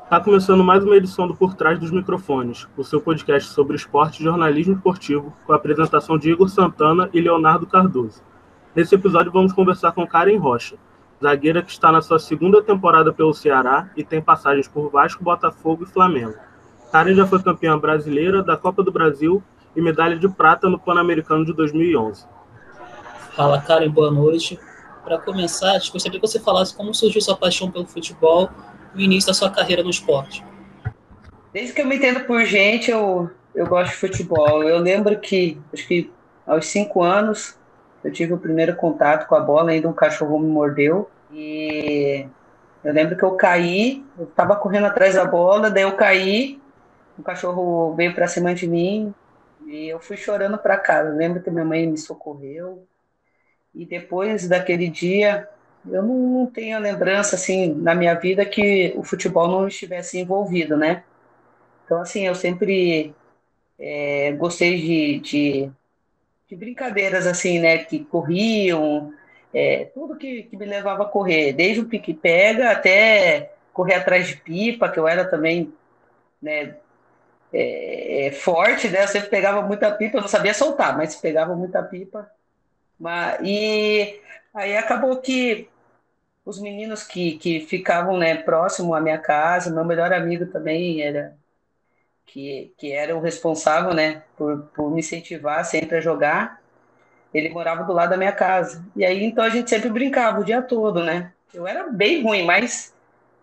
Está começando mais uma edição do Por Trás dos Microfones, o seu podcast sobre esporte e jornalismo esportivo, com a apresentação de Igor Santana e Leonardo Cardoso. Nesse episódio vamos conversar com Karen Rocha, zagueira que está na sua segunda temporada pelo Ceará e tem passagens por Vasco, Botafogo e Flamengo. Karen já foi campeã brasileira da Copa do Brasil e medalha de prata no Pan-Americano de 2011. Fala, Karen, boa noite. Para começar, gostaria que você falasse como surgiu sua paixão pelo futebol e o início da sua carreira no esporte. Desde que eu me entendo por gente, eu gosto de futebol. Eu lembro que, acho que aos 5 anos, eu tive o primeiro contato com a bola, ainda um cachorro me mordeu. E eu lembro que eu caí, eu estava correndo atrás da bola, daí eu caí, o cachorro veio para cima de mim e eu fui chorando para casa. Eu lembro que minha mãe me socorreu. E depois daquele dia, eu não tenho a lembrança, assim, na minha vida que o futebol não estivesse envolvido, né? Então, assim, eu sempre gostei de brincadeiras, assim, né? Que corriam, tudo que me levava a correr, desde o pique-pega até correr atrás de pipa, que eu era também, né, forte, né? Eu sempre pegava muita pipa, eu não sabia soltar, mas pegava muita pipa. E aí acabou que os meninos que ficavam, né, próximo à minha casa, meu melhor amigo também era que era o responsável, né, por me incentivar sempre a jogar. Ele morava do lado da minha casa. E aí, então, a gente sempre brincava o dia todo, né? Eu era bem ruim, mas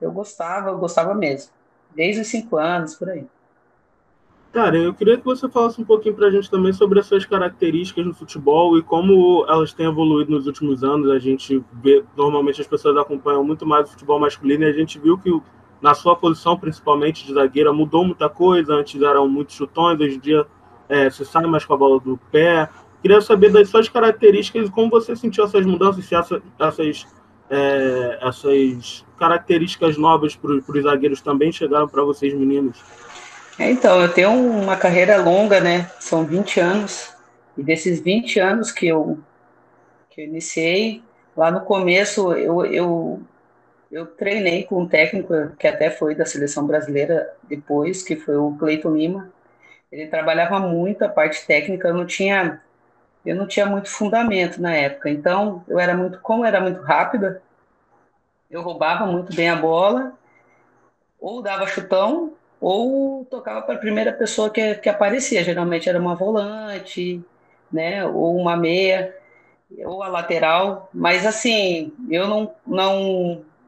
eu gostava mesmo. Desde os 5 anos, por aí. Cara, eu queria que você falasse um pouquinho para a gente também sobre as suas características no futebol e como elas têm evoluído nos últimos anos. A gente vê, normalmente as pessoas acompanham muito mais o futebol masculino e a gente viu que na sua posição, principalmente de zagueira, mudou muita coisa. Antes eram muitos chutões, hoje em dia você sai mais com a bola do pé. Queria saber das suas características e como você sentiu essas mudanças, se essas características novas para os zagueiros também chegaram para vocês, meninos. Então, eu tenho uma carreira longa, né? São 20 anos. E desses 20 anos que eu iniciei, lá no começo eu treinei com um técnico que até foi da seleção brasileira depois, que foi o Cleiton Lima. Ele trabalhava muito a parte técnica, eu não tinha muito fundamento na época. Então, como eu era muito rápida, eu roubava muito bem a bola, ou dava chutão, ou tocava para a primeira pessoa que aparecia. Geralmente era uma volante, né, ou uma meia, ou a lateral. Mas assim, eu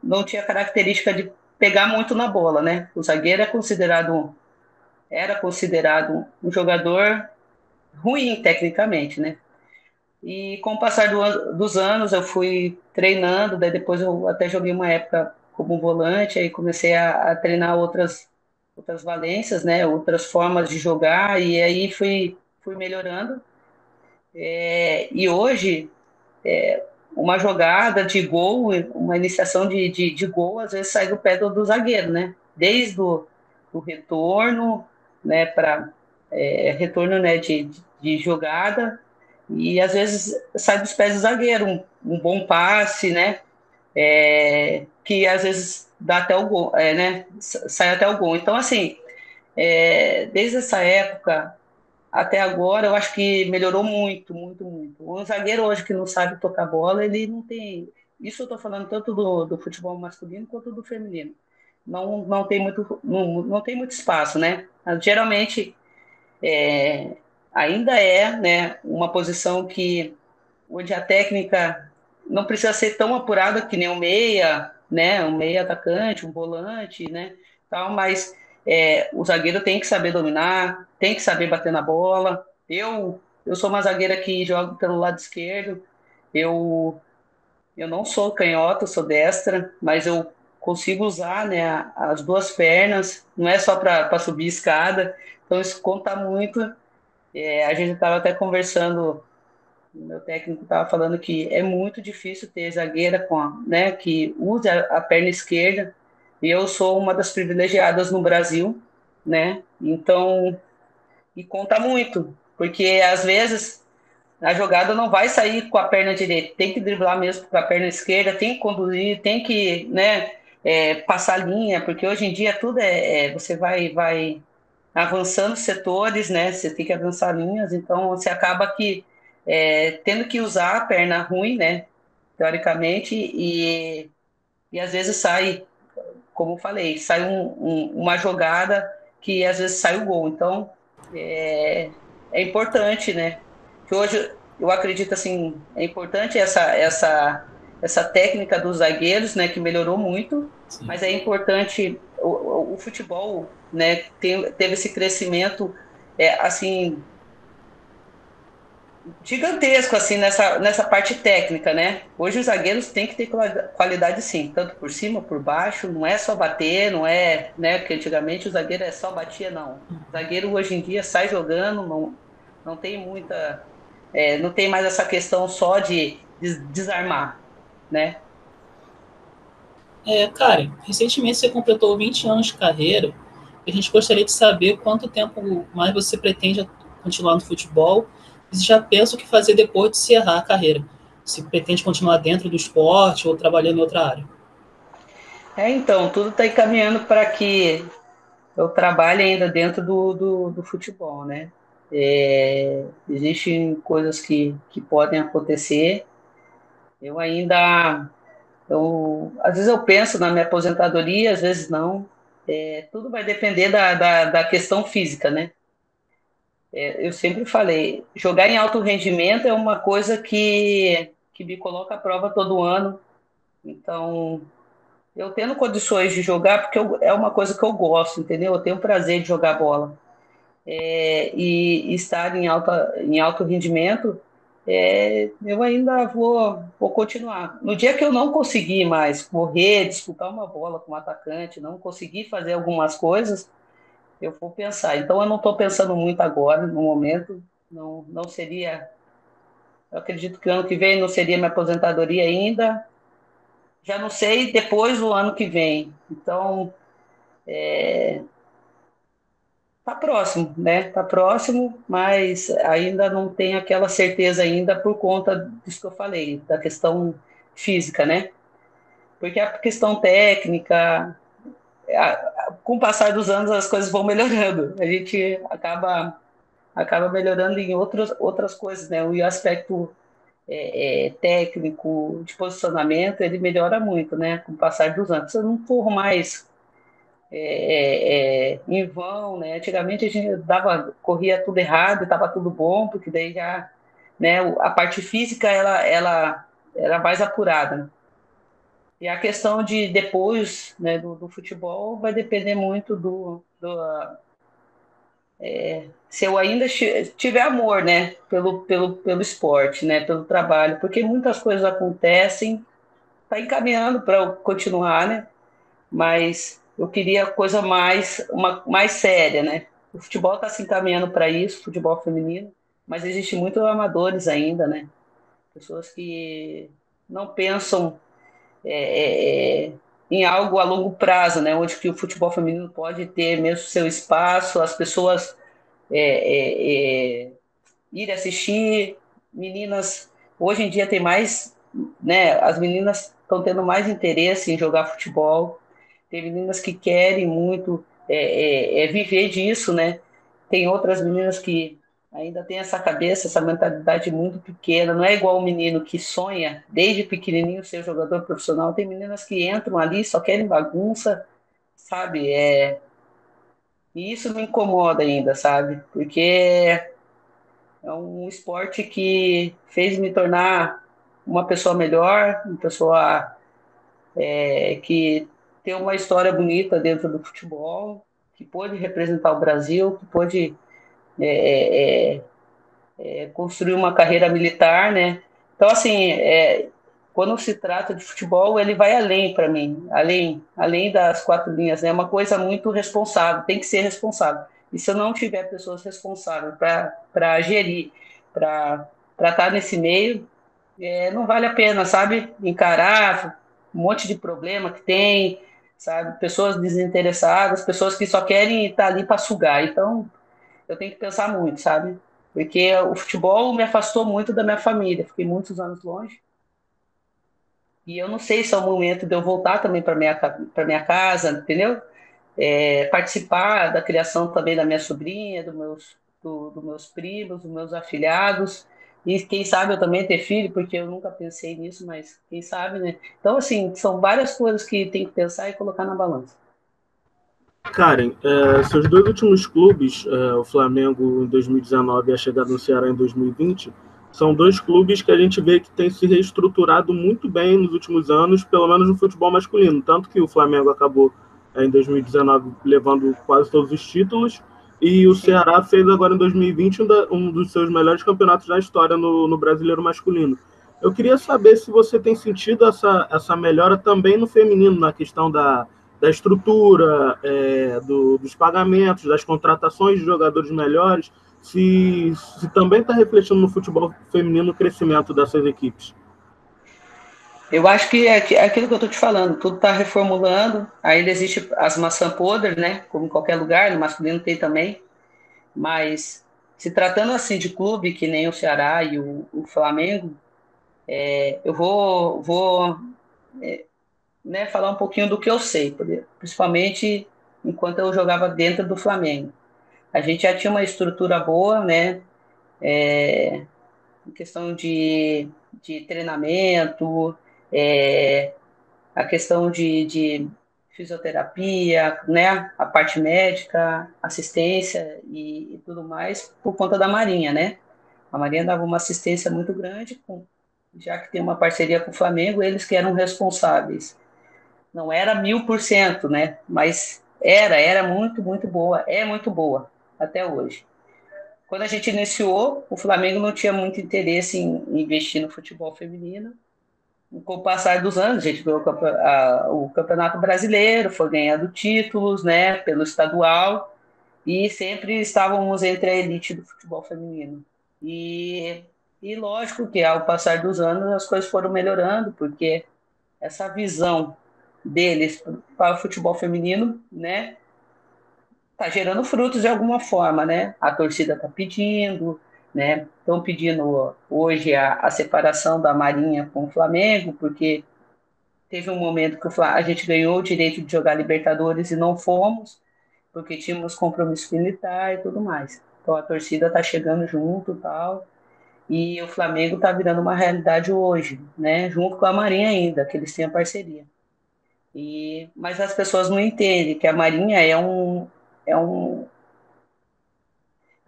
não tinha característica de pegar muito na bola, né? O zagueiro era considerado um jogador ruim tecnicamente, né? E com o passar dos anos eu fui treinando, daí depois eu até joguei uma época como volante, aí comecei a treinar outras valências, né, outras formas de jogar, e aí fui melhorando. E hoje, uma jogada de gol, uma iniciação de gol, às vezes sai do pé do zagueiro, né? Desde o retorno, né, para retorno, né, de jogada, e às vezes sai dos pés do zagueiro, um bom passe, né? Que às vezes dá até o gol, né? Sai até o gol. Então, assim, desde essa época até agora, eu acho que melhorou muito, muito, muito. Um zagueiro hoje que não sabe tocar bola, ele não tem. Isso eu estou falando tanto do futebol masculino quanto do feminino. Não tem muito espaço, né? Geralmente, é, ainda né, uma posição onde a técnica não precisa ser tão apurada que nem um meia, né, um meia atacante, um volante, né, tal, mas o zagueiro tem que saber dominar, tem que saber bater na bola. Eu sou uma zagueira que joga pelo lado esquerdo. Eu não sou canhota, eu sou destra, mas eu consigo usar, né, as duas pernas, não é só para subir escada, então isso conta muito. A gente estava até conversando, o meu técnico estava falando que é muito difícil ter zagueira né, que use a perna esquerda, e eu sou uma das privilegiadas no Brasil, né? Então, e conta muito, porque às vezes a jogada não vai sair com a perna direita, tem que driblar mesmo com a perna esquerda, tem que conduzir, tem que, né? passar linha, porque hoje em dia tudo você vai avançando setores, né? Você tem que avançar linhas, então você acaba que tendo que usar a perna ruim, né? Teoricamente, e às vezes sai, como eu falei, sai uma jogada que às vezes sai o gol. Então é importante, né? Que hoje eu acredito assim, é importante essa técnica dos zagueiros, né? Que melhorou muito, Sim. mas é importante o futebol, né? Teve esse crescimento assim gigantesco assim nessa parte técnica, né? Hoje os zagueiros têm que ter qualidade sim, tanto por cima, por baixo, não é só bater, não é, né? Porque antigamente o zagueiro só batia, não. O zagueiro hoje em dia sai jogando, não tem muita, não tem mais essa questão só de desarmar, né? Karen, recentemente você completou 20 anos de carreira. A gente gostaria de saber quanto tempo mais você pretende continuar no futebol e já pensa o que fazer depois de encerrar a carreira. Se pretende continuar dentro do esporte ou trabalhando em outra área. Então, tudo está encaminhando para que eu trabalho ainda dentro do futebol, né? Existem coisas que podem acontecer. Eu ainda, às vezes eu penso na minha aposentadoria, às vezes não. Tudo vai depender da questão física, né? Eu sempre falei, jogar em alto rendimento é uma coisa que me coloca à prova todo ano. Então, eu tendo condições de jogar, porque é uma coisa que eu gosto, entendeu? Eu tenho prazer de jogar bola. E estar em alto rendimento, eu ainda vou continuar. No dia que eu não conseguir mais correr, disputar uma bola com um atacante, não conseguir fazer algumas coisas, eu vou pensar. Então, eu não estou pensando muito agora, no momento. Não seria. Eu acredito que o ano que vem não seria minha aposentadoria ainda. Já não sei depois do ano que vem. Então, tá próximo, né? Tá próximo, mas ainda não tenho aquela certeza ainda por conta disso que eu falei, da questão física, né? Porque a questão técnica, com o passar dos anos as coisas vão melhorando. A gente acaba melhorando em outras coisas, né? O aspecto técnico, de posicionamento, ele melhora muito, né? Com o passar dos anos. Se eu não for mais em vão, né? Antigamente a gente corria tudo errado, estava tudo bom, porque daí já, né? A parte física ela era mais apurada. E a questão de depois, né, do futebol vai depender muito se eu ainda tiver amor, né, pelo esporte, né, pelo trabalho, porque muitas coisas acontecem, tá encaminhando para eu continuar, né? Mas eu queria coisa mais séria, né? O futebol está se encaminhando para isso, futebol feminino, mas existe muitos amadores ainda, né? Pessoas que não pensam em algo a longo prazo, né? Onde que o futebol feminino pode ter mesmo seu espaço, as pessoas ir assistir, meninas. Hoje em dia tem mais, né? As meninas estão tendo mais interesse em jogar futebol. Tem meninas que querem muito viver disso, né? Tem outras meninas que ainda têm essa cabeça, essa mentalidade muito pequena. Não é igual o menino que sonha desde pequenininho ser jogador profissional. Tem meninas que entram ali só querem bagunça, sabe? E isso me incomoda ainda, sabe? Porque é um esporte que fez me tornar uma pessoa melhor, uma pessoa que tem uma história bonita dentro do futebol, que pôde representar o Brasil, que pôde construir uma carreira militar, né? Então, assim, quando se trata de futebol, ele vai além para mim, além das quatro linhas, né? É uma coisa muito responsável, tem que ser responsável. E se eu não tiver pessoas responsáveis para gerir, para estar nesse meio, não vale a pena, sabe? Encarar um monte de problema que tem, sabe? Pessoas desinteressadas, pessoas que só querem estar ali para sugar. Então, eu tenho que pensar muito, sabe? Porque o futebol me afastou muito da minha família. Fiquei muitos anos longe. E eu não sei se é o momento de eu voltar também para minha casa, entendeu? Participar da criação também da minha sobrinha, dos meus primos, dos meus afilhados. E quem sabe eu também ter filho, porque eu nunca pensei nisso, mas quem sabe, né? Então, assim, são várias coisas que tem que pensar e colocar na balança. Karen, seus dois últimos clubes, o Flamengo em 2019 e a chegada no Ceará em 2020, são dois clubes que a gente vê que tem se reestruturado muito bem nos últimos anos, pelo menos no futebol masculino. Tanto que o Flamengo acabou em 2019 levando quase todos os títulos, e o Sim. Ceará fez agora em 2020 um dos seus melhores campeonatos da história no brasileiro masculino. Eu queria saber se você tem sentido essa melhora também no feminino, na questão da estrutura, dos pagamentos, das contratações de jogadores melhores, se também está refletindo no futebol feminino o crescimento dessas equipes. Eu acho que é aquilo que eu estou te falando, tudo está reformulando, ainda existe as maçã podre, né? Como em qualquer lugar, no masculino tem também, mas se tratando assim de clube, que nem o Ceará e o Flamengo, eu vou né, falar um pouquinho do que eu sei, principalmente enquanto eu jogava dentro do Flamengo. A gente já tinha uma estrutura boa, né? Em questão de treinamento, a questão de fisioterapia, né? A parte médica, assistência e tudo mais, por conta da Marinha, né? A Marinha dava uma assistência muito grande, já que tem uma parceria com o Flamengo, eles que eram responsáveis. Não era 1000%, né? Mas era muito, muito boa, é muito boa até hoje. Quando a gente iniciou, o Flamengo não tinha muito interesse em investir no futebol feminino. Com o passar dos anos, a gente ganhou o Campeonato Brasileiro, foi ganhando títulos, né, pelo estadual, e sempre estávamos entre a elite do futebol feminino. E, e lógico que ao passar dos anos as coisas foram melhorando, porque essa visão deles para o futebol feminino, né, tá gerando frutos de alguma forma, né? A torcida tá pedindo, né? Estão pedindo hoje a separação da Marinha com o Flamengo, porque teve um momento que a gente ganhou o direito de jogar Libertadores e não fomos, porque tínhamos compromisso militar e tudo mais. Então a torcida tá chegando junto, tal. E o Flamengo tá virando uma realidade hoje, né? Junto com a Marinha ainda, que eles têm a parceria. Mas as pessoas não entendem que a Marinha é um, é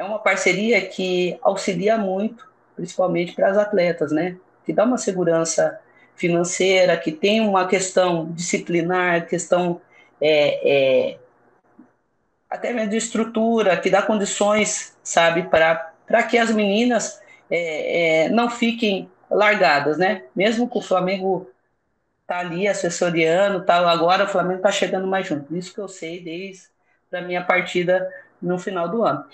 uma parceria que auxilia muito, principalmente para as atletas, né? Que dá uma segurança financeira, que tem uma questão disciplinar, questão é, é, até mesmo de estrutura, que dá condições, sabe, para que as meninas não fiquem largadas, né? Mesmo que o Flamengo tá ali assessoriando, tal. Agora o Flamengo está chegando mais junto. Isso que eu sei desde a minha partida no final do ano.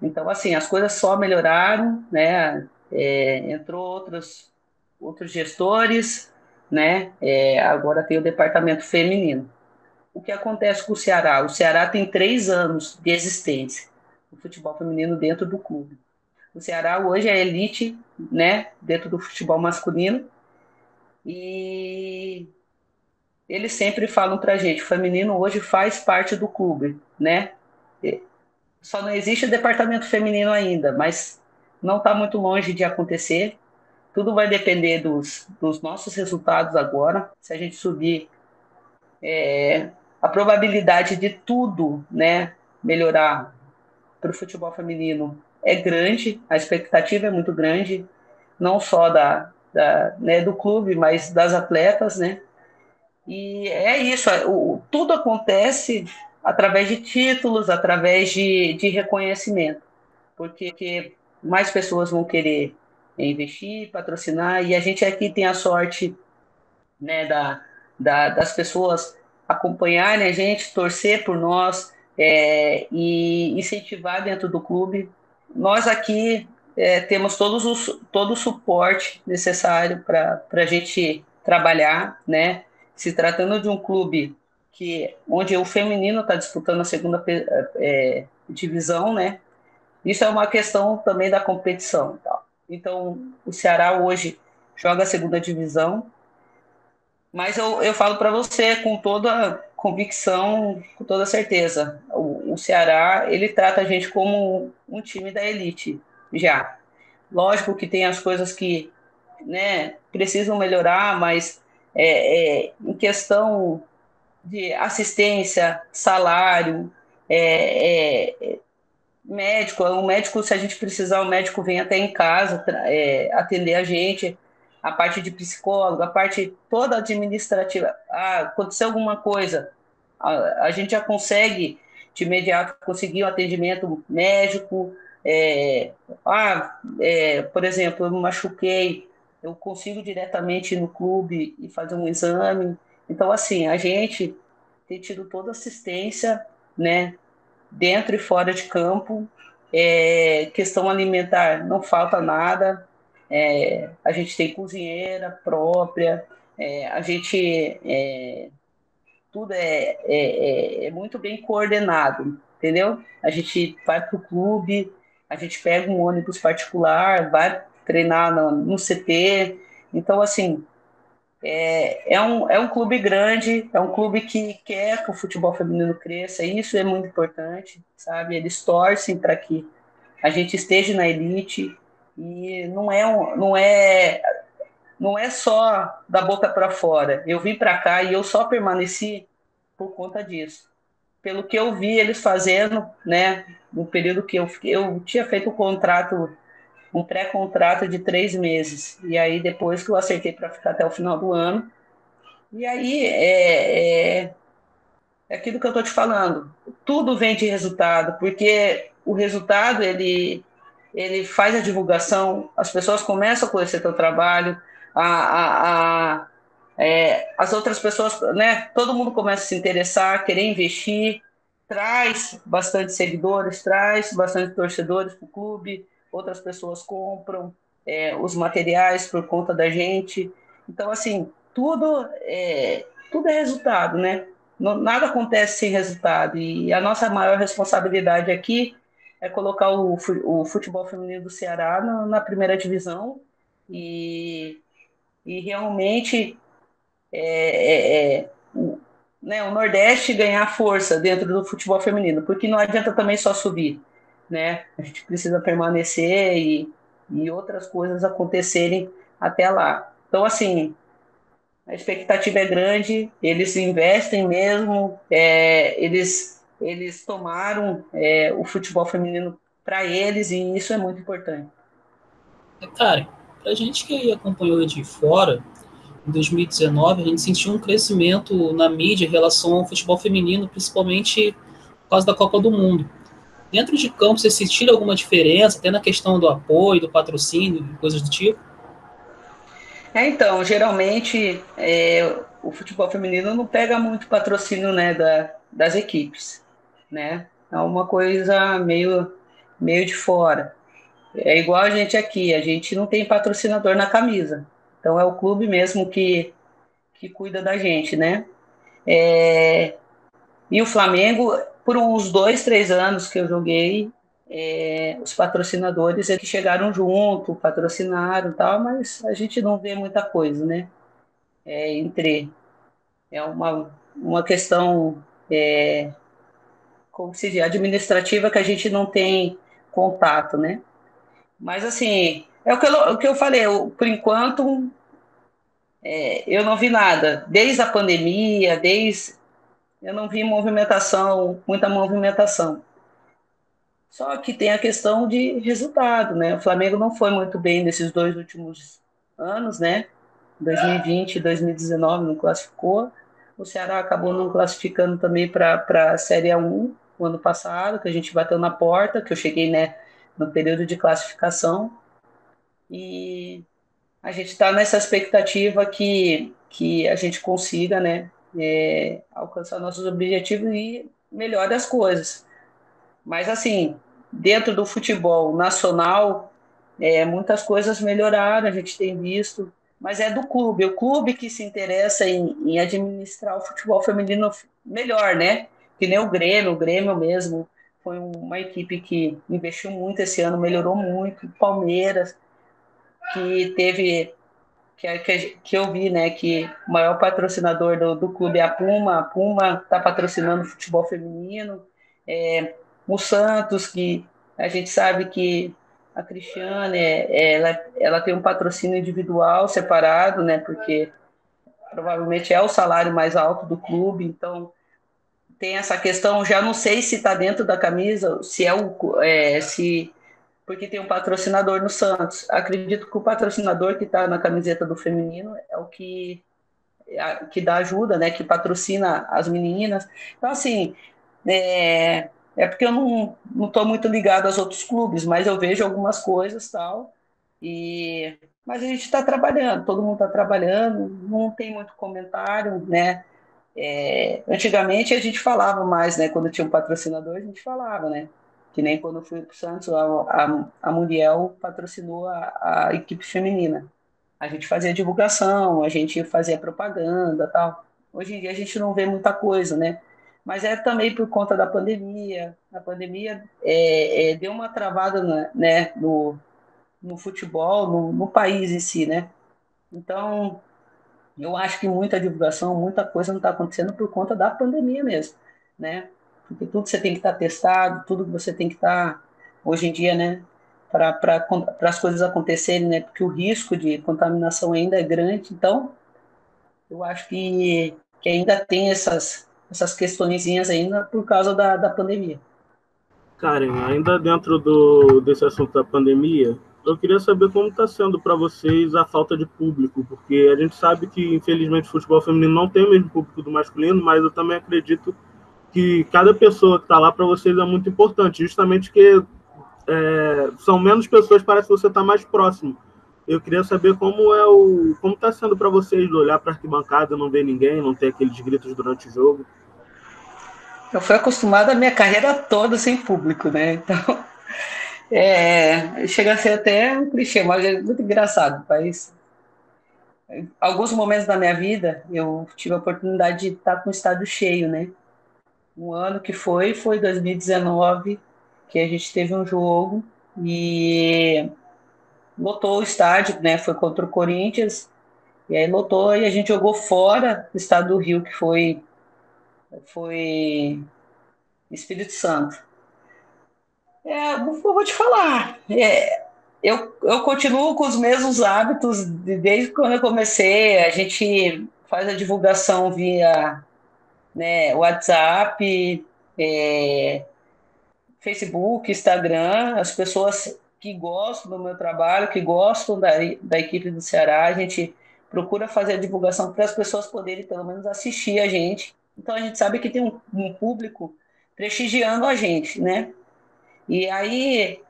Então, assim, as coisas só melhoraram, né? Entrou outros gestores, né? Agora tem o departamento feminino. O que acontece com o Ceará? O Ceará tem 3 anos de existência, o futebol feminino dentro do clube. O Ceará hoje é elite, né? Dentro do futebol masculino. E eles sempre falam pra gente, o feminino hoje faz parte do clube, né? Só não existe o departamento feminino ainda, mas não está muito longe de acontecer. Tudo vai depender dos nossos resultados agora. Se a gente subir, a probabilidade de tudo, né, melhorar para o futebol feminino é grande, a expectativa é muito grande, não só né, do clube, mas das atletas, né? E é isso, tudo acontece através de títulos, através de reconhecimento, porque mais pessoas vão querer investir, patrocinar, e a gente aqui tem a sorte, né, das pessoas acompanharem a gente, torcer por nós e incentivar dentro do clube. Nós aqui temos todo o suporte necessário para a gente trabalhar, né? Se tratando de um clube onde o feminino está disputando a segunda divisão, né? Isso é uma questão também da competição. Então, o Ceará hoje joga a segunda divisão, Mas eu falo para você com toda convicção, com toda certeza, o Ceará, ele trata a gente como um time da elite, já. Lógico que tem as coisas que, né, precisam melhorar, mas em questão de assistência, salário, médico, o médico, se a gente precisar, o médico vem até em casa atender a gente, a parte de psicólogo, a parte toda administrativa. Ah, aconteceu alguma coisa, a gente já consegue de imediato conseguir um atendimento médico. É, por exemplo, eu me machuquei, eu consigo diretamente ir no clube e fazer um exame. Então, assim, a gente tem tido toda assistência, né, dentro e fora de campo. Questão alimentar, não falta nada. A gente tem cozinheira própria, a gente tudo é muito bem coordenado, entendeu? A gente vai para o clube, a gente pega um ônibus particular, vai treinar no CT. Então, assim, é um clube grande, é um clube que quer que o futebol feminino cresça, e isso é muito importante, sabe? Eles torcem para que a gente esteja na elite, e não é só da boca para fora. Eu vim para cá e eu só permaneci por conta disso. Pelo que eu vi eles fazendo, né, no período que eu tinha feito um pré-contrato de 3 meses, e aí depois que eu acertei para ficar até o final do ano, e aí é aquilo que eu estou te falando. Tudo vem de resultado, porque o resultado ele faz a divulgação, as pessoas começam a conhecer teu trabalho, a, a, a, as outras pessoas, né? Todo mundo começa a se interessar, querer investir, traz bastante seguidores, traz bastante torcedores para o clube, outras pessoas compram os materiais por conta da gente. Então, assim, tudo é resultado, né? Nada acontece sem resultado. E a nossa maior responsabilidade aqui é colocar o futebol feminino do Ceará na primeira divisão e, e realmente né, o Nordeste ganhar força dentro do futebol feminino, porque não adianta também só subir, né? A gente precisa permanecer e outras coisas acontecerem até lá. Então, assim, a expectativa é grande, eles investem mesmo, eles tomaram o futebol feminino para eles, e isso é muito importante. Cara, pra gente que acompanhou de fora, em 2019, a gente sentiu um crescimento na mídia em relação ao futebol feminino, principalmente por causa da Copa do Mundo. Dentro de campo, você sentiu alguma diferença, até na questão do apoio, do patrocínio, coisas do tipo? Então, geralmente o futebol feminino não pega muito patrocínio, né, das equipes, né? É uma coisa meio de fora. É igual a gente aqui, a gente não tem patrocinador na camisa. Então é o clube mesmo que cuida da gente, né? É, e o Flamengo, por uns 2, 3 anos que eu joguei, os patrocinadores que chegaram junto, patrocinaram e tal, mas a gente não vê muita coisa, né? Entre uma questão, como se diz, administrativa, que a gente não tem contato, né? Mas assim, é o que eu falei, por enquanto eu não vi nada. Desde a pandemia, eu não vi muita movimentação. Só que tem a questão de resultado, né? O Flamengo não foi muito bem nesses 2 últimos anos, né? 2020 e 2019 não classificou. O Ceará acabou não classificando também para a Série A1 o ano passado, que a gente bateu na porta, que eu cheguei, né, no período de classificação. E a gente está nessa expectativa que a gente consiga, né, alcançar nossos objetivos e melhore as coisas. Mas, assim, dentro do futebol nacional, muitas coisas melhoraram, a gente tem visto, mas é do clube, o clube que se interessa em administrar o futebol feminino melhor, né? Que nem o Grêmio mesmo foi uma equipe que investiu muito esse ano, melhorou muito, o Palmeiras, que que eu vi, né, que o maior patrocinador do clube é a Puma está patrocinando o futebol feminino, o Santos, que a gente sabe que a Cristiane, ela tem um patrocínio individual separado, né, porque provavelmente é o salário mais alto do clube, então tem essa questão, já não sei se está dentro da camisa, se porque tem um patrocinador no Santos. Acredito que o patrocinador que está na camiseta do feminino é o que dá ajuda, né? Que patrocina as meninas. Então, assim, porque eu não estou muito ligado aos outros clubes, mas eu vejo algumas coisas tal. Mas a gente está trabalhando, todo mundo está trabalhando, não tem muito comentário, né? Antigamente a gente falava mais, né? Quando tinha um patrocinador, a gente falava, né? Que nem quando eu fui para o Santos, a Muriel patrocinou a equipe feminina. A gente fazia divulgação, a gente fazia propaganda tal. Hoje em dia a gente não vê muita coisa, né? Mas é também por conta da pandemia. A pandemia deu uma travada, né, no futebol, no país em si, né? Então, eu acho que muita divulgação, muita coisa não está acontecendo por conta da pandemia mesmo, né? Porque tudo você tem que estar testado, tudo que você tem que estar, hoje em dia, né? Para as coisas acontecerem, né? Porque o risco de contaminação ainda é grande. Então, eu acho que ainda tem essas questõezinhas ainda por causa da pandemia. Karen, ainda dentro desse assunto da pandemia, eu queria saber como está sendo para vocês a falta de público, porque a gente sabe que, infelizmente, o futebol feminino não tem o mesmo público do masculino, mas eu também acredito que cada pessoa que está lá para vocês é muito importante, justamente porque são menos pessoas, parece que você está mais próximo. Eu queria saber como está sendo para vocês olhar para a arquibancada, não ver ninguém, não ter aqueles gritos durante o jogo. Eu fui acostumada a minha carreira toda sem público, né? Então, chega a ser até um clichê, mas é muito engraçado. Mas alguns momentos da minha vida eu tive a oportunidade de estar com o estádio cheio, né? Um ano que foi 2019, que a gente teve um jogo e lotou o estádio, né? Foi contra o Corinthians, e aí lotou e a gente jogou fora do estado do Rio, que foi Espírito Santo. Vou te falar, eu continuo com os mesmos hábitos desde quando eu comecei. A gente faz a divulgação via, né, WhatsApp, Facebook, Instagram, as pessoas que gostam do meu trabalho, que gostam da equipe do Ceará, a gente procura fazer a divulgação para as pessoas poderem pelo menos assistir a gente. Então a gente sabe que tem um público prestigiando a gente, né? E aí,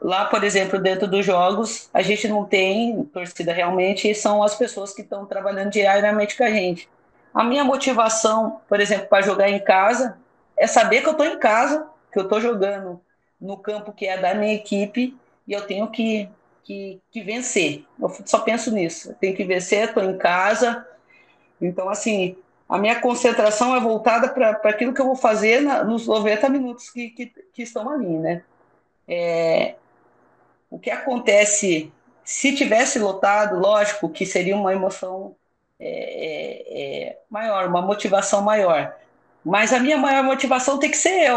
lá, por exemplo, dentro dos jogos, a gente não tem torcida realmente, são as pessoas que estão trabalhando diariamente com a gente. A minha motivação, por exemplo, para jogar em casa, é saber que eu estou em casa, que eu estou jogando no campo que é da minha equipe e eu tenho que vencer. Eu só penso nisso. Eu tenho que vencer, estou em casa. Então, assim, a minha concentração é voltada para aquilo que eu vou fazer nos 90 minutos que estão ali, né? O que acontece, se tivesse lotado, lógico que seria uma emoção maior, uma motivação maior. Mas a minha maior motivação tem que ser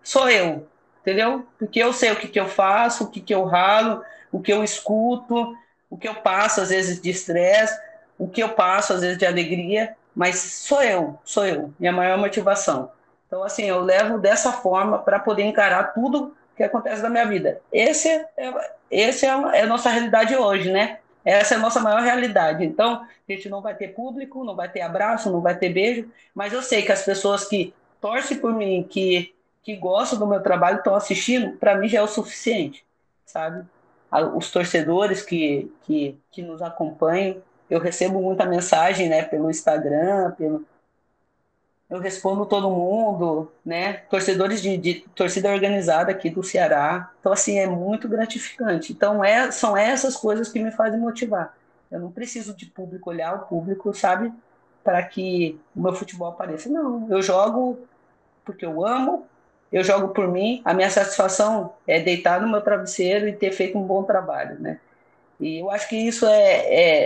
sou eu, entendeu? Porque eu sei o que eu faço, o que eu ralo, o que eu escuto, o que eu passo às vezes de estresse, o que eu passo às vezes de alegria, mas sou eu, minha maior motivação. Então, assim, eu levo dessa forma para poder encarar tudo que acontece na minha vida. Esse é a nossa realidade hoje, né? Essa é a nossa maior realidade. Então, a gente não vai ter público, não vai ter abraço, não vai ter beijo, mas eu sei que as pessoas que torcem por mim, que gostam do meu trabalho, estão assistindo, para mim já é o suficiente, sabe? Os torcedores que nos acompanham, eu recebo muita mensagem, né, pelo Instagram, eu respondo todo mundo, né? Torcedores de torcida organizada aqui do Ceará. Então, assim, é muito gratificante. Então, são essas coisas que me fazem motivar. Eu não preciso de público, olhar o público, sabe? Para que o meu futebol apareça. Não, eu jogo porque eu amo, eu jogo por mim. A minha satisfação é deitar no meu travesseiro e ter feito um bom trabalho, né? E eu acho que isso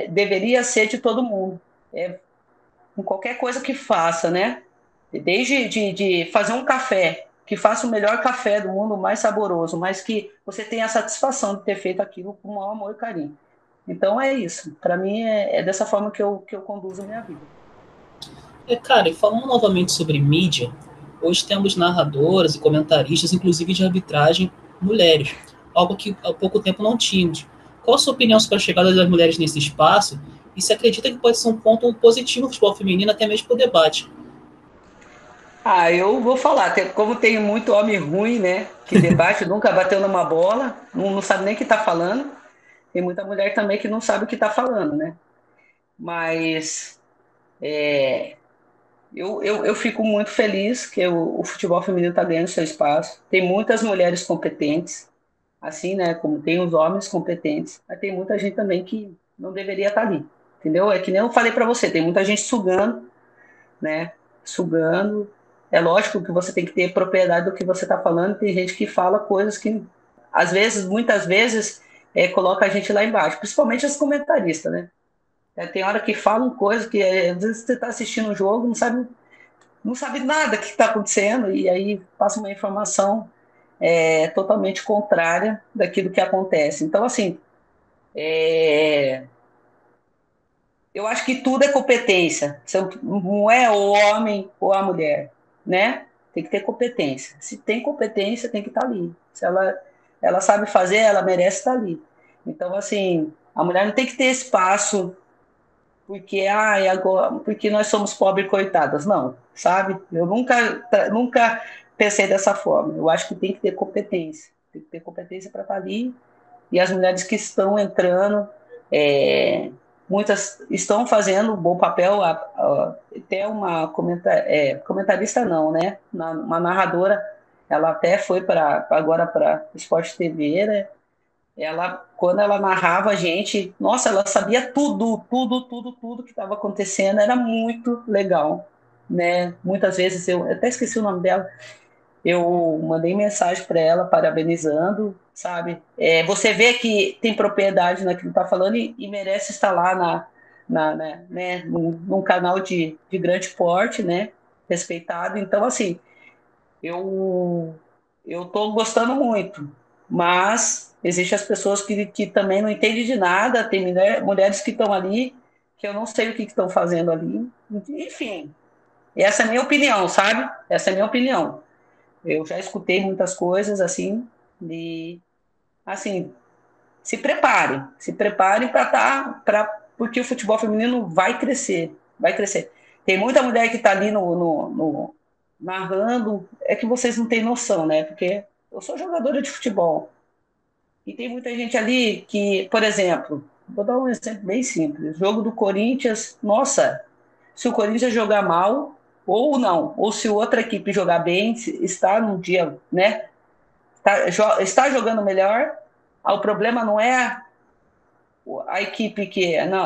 deveria ser de todo mundo. Em qualquer coisa que faça, né? Desde de fazer um café, que faça o melhor café do mundo, o mais saboroso, mas que você tenha a satisfação de ter feito aquilo com o maior amor e carinho. Então é isso. Para mim é dessa forma que eu conduzo a minha vida. Cara, e falando novamente sobre mídia, hoje temos narradoras e comentaristas, inclusive de arbitragem, mulheres, algo que há pouco tempo não tínhamos. Qual a sua opinião sobre a chegada das mulheres nesse espaço e se acredita que pode ser um ponto positivo no futebol feminino, até mesmo para o debate? Eu vou falar, como tem muito homem ruim, né, que debate, nunca bateu numa bola, não sabe nem o que está falando, tem muita mulher também que não sabe o que está falando, né? Mas eu fico muito feliz que o futebol feminino está ganhando seu espaço. Tem muitas mulheres competentes, assim, né? Como tem os homens competentes, mas tem muita gente também que não deveria estar ali, entendeu? É que nem eu falei para você, tem muita gente sugando, né? Sugando. É lógico que você tem que ter propriedade do que você está falando. Tem gente que fala coisas que, às vezes, muitas vezes, coloca a gente lá embaixo, principalmente os comentaristas, né? Tem hora que falam coisas que às vezes você está assistindo um jogo, não sabe nada que está acontecendo e aí passa uma informação totalmente contrária daquilo que acontece. Então, assim, eu acho que tudo é competência. Não é o homem ou a mulher, né? Tem que ter competência. Se tem competência, tem que estar ali. Se ela sabe fazer, ela merece estar ali. Então, assim, a mulher não tem que ter espaço porque nós somos pobres coitadas. Não, sabe? Eu nunca pensei dessa forma. Eu acho que tem que ter competência. Tem que ter competência para estar ali. E as mulheres que estão entrando, muitas estão fazendo um bom papel. Até uma comentarista não, né? Uma narradora, ela até foi agora para Sport TV, né? Quando ela narrava a gente, nossa, ela sabia tudo, tudo, tudo, tudo que estava acontecendo, era muito legal, né? Muitas vezes eu até esqueci o nome dela, eu mandei mensagem para ela parabenizando, sabe? Você vê que tem propriedade naquilo que está falando e merece estar lá num canal de grande porte, né? Respeitado. Então, assim, eu eu estou gostando muito, mas existem as pessoas que também não entendem de nada, tem mulheres que estão ali que eu não sei o que estão fazendo ali. Enfim, essa é a minha opinião, sabe? Essa é a minha opinião. Eu já escutei muitas coisas assim, e assim, se prepare para porque o futebol feminino vai crescer, vai crescer. Tem muita mulher que está ali no narrando, é que vocês não têm noção, né? Porque eu sou jogadora de futebol e tem muita gente ali que, por exemplo, vou dar um exemplo bem simples, jogo do Corinthians, nossa, se o Corinthians jogar mal ou não, ou se outra equipe jogar bem, está num dia, né? Está jogando melhor, o problema não é a equipe que não,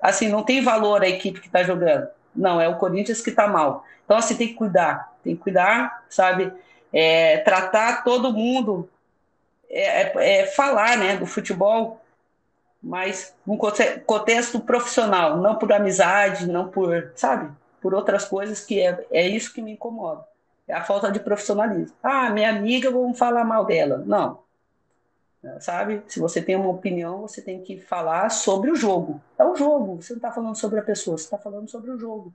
assim, não tem valor a equipe que está jogando. Não, é o Corinthians que está mal. Então, assim, tem que cuidar, sabe? Tratar todo mundo, falar, né, do futebol, mas num contexto profissional, não por amizade, não por, sabe? Por outras coisas que é isso que me incomoda. É a falta de profissionalismo. Ah, minha amiga, vamos falar mal dela. Não, sabe? Se você tem uma opinião, você tem que falar sobre o jogo. É o jogo, você não está falando sobre a pessoa, você está falando sobre o jogo.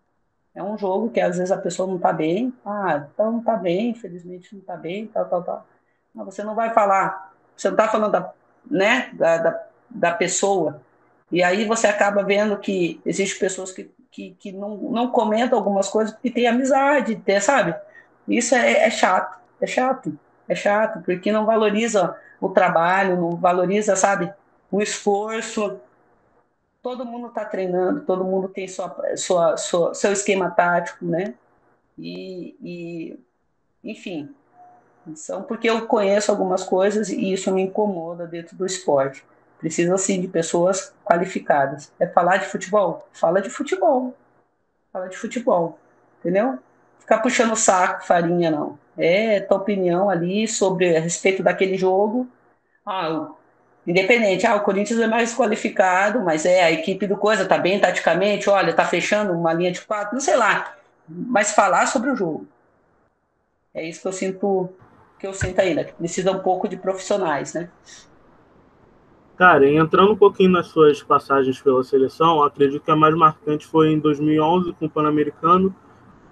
É um jogo que às vezes a pessoa não está bem. Ah, então não está bem, infelizmente não está bem, tal, tal, tal. Não, você não vai falar, você não está falando né, da pessoa. E aí você acaba vendo que existem pessoas que não comentam algumas coisas porque tem amizade, sabe? Isso é chato, é chato, é chato, porque não valoriza o trabalho, não valoriza, sabe, o esforço. Todo mundo está treinando, todo mundo tem seu esquema tático, né? E, enfim, são porque eu conheço algumas coisas e isso me incomoda dentro do esporte. Precisa, sim, de pessoas qualificadas. É falar de futebol? Fala de futebol. Fala de futebol. Entendeu? Ficar puxando o saco, farinha, não. É tua opinião ali sobre a respeito daquele jogo. Ah, Independente, o Corinthians é mais qualificado, mas a equipe do coisa tá bem taticamente, olha, tá fechando uma linha de 4, não sei lá, mas falar sobre o jogo. É isso que eu sinto ainda, que precisa um pouco de profissionais, né? Cara, e entrando um pouquinho nas suas passagens pela seleção, acredito que a mais marcante foi em 2011 com o Pan-Americano.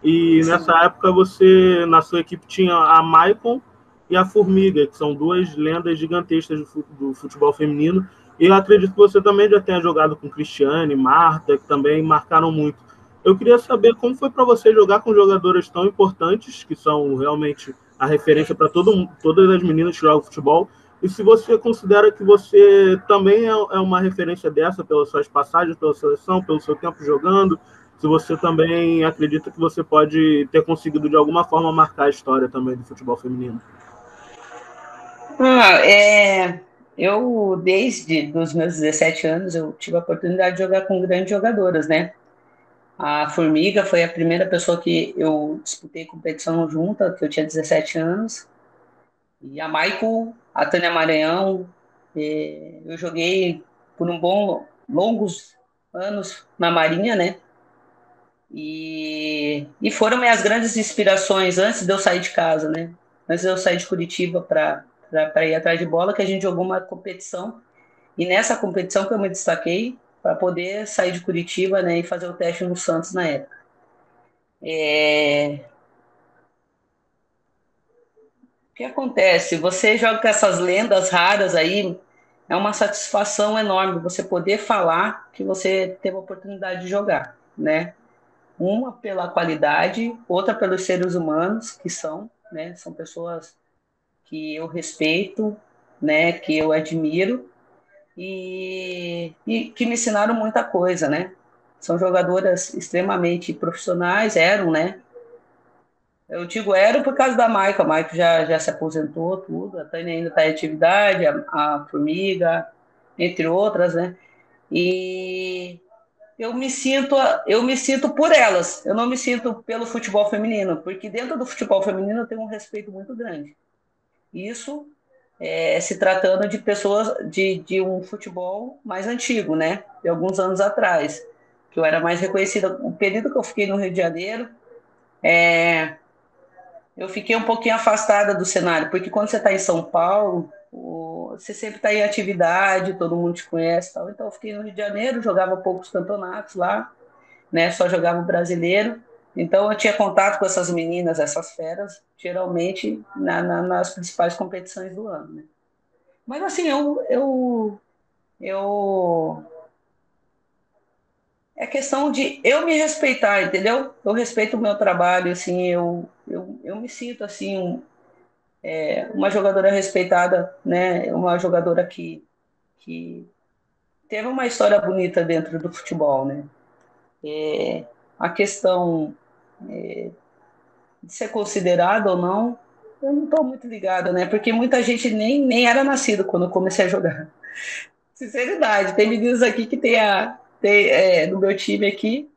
E Sim. nessa época você, na sua equipe, tinha a Maicon e a Formiga, que são duas lendas gigantescas do futebol feminino. E eu acredito que você também já tenha jogado com Cristiane, Marta, que também marcaram muito. Eu queria saber como foi para você jogar com jogadoras tão importantes, que são realmente a referência para todas as meninas que jogam futebol, e se você considera que você também é uma referência dessa pelas suas passagens pela seleção, pelo seu tempo jogando, se você também acredita que você pode ter conseguido de alguma forma marcar a história também do futebol feminino. Eu, desde os meus 17 anos, eu tive a oportunidade de jogar com grandes jogadoras, né? A Formiga foi a primeira pessoa que eu disputei competição junta, que eu tinha 17 anos. E a Michael, a Tânia Maranhão, eu joguei por longos anos na Marinha, né? E foram minhas grandes inspirações antes de eu sair de casa, né? Antes de eu sair de Curitiba para ir atrás de bola, que a gente jogou uma competição. E nessa competição que eu me destaquei para poder sair de Curitiba, né, e fazer o teste no Santos na época. O que acontece? Você joga com essas lendas raras aí, é uma satisfação enorme você poder falar que você teve a oportunidade de jogar, né? Uma pela qualidade, outra pelos seres humanos que são, né? São pessoas que eu respeito, né? Que eu admiro e que me ensinaram muita coisa, né? São jogadoras extremamente profissionais, eram, né? Eu digo eram por causa da Maica. A Maica já se aposentou, tudo. A Tânia ainda está em atividade, a Formiga, entre outras, né? E eu me sinto por elas. Eu não me sinto pelo futebol feminino, porque dentro do futebol feminino eu tenho um respeito muito grande. Isso se tratando de pessoas de um futebol mais antigo, né? De alguns anos atrás, que eu era mais reconhecida. O período que eu fiquei no Rio de Janeiro, eu fiquei um pouquinho afastada do cenário, porque quando você está em São Paulo, você sempre está em atividade, todo mundo te conhece, tal. Então eu fiquei no Rio de Janeiro, jogava poucos campeonatos lá, né? Só jogava o brasileiro. Então eu tinha contato com essas meninas, essas feras, geralmente nas principais competições do ano, né? Mas assim, eu é questão de eu me respeitar, entendeu? Eu respeito o meu trabalho, assim, eu me sinto assim uma jogadora respeitada, né? Uma jogadora que teve uma história bonita dentro do futebol, né? A questão de ser considerada ou não, eu não estou muito ligada, né? Porque muita gente nem era nascido quando eu comecei a jogar. Sinceridade, tem meninos aqui que no meu time aqui,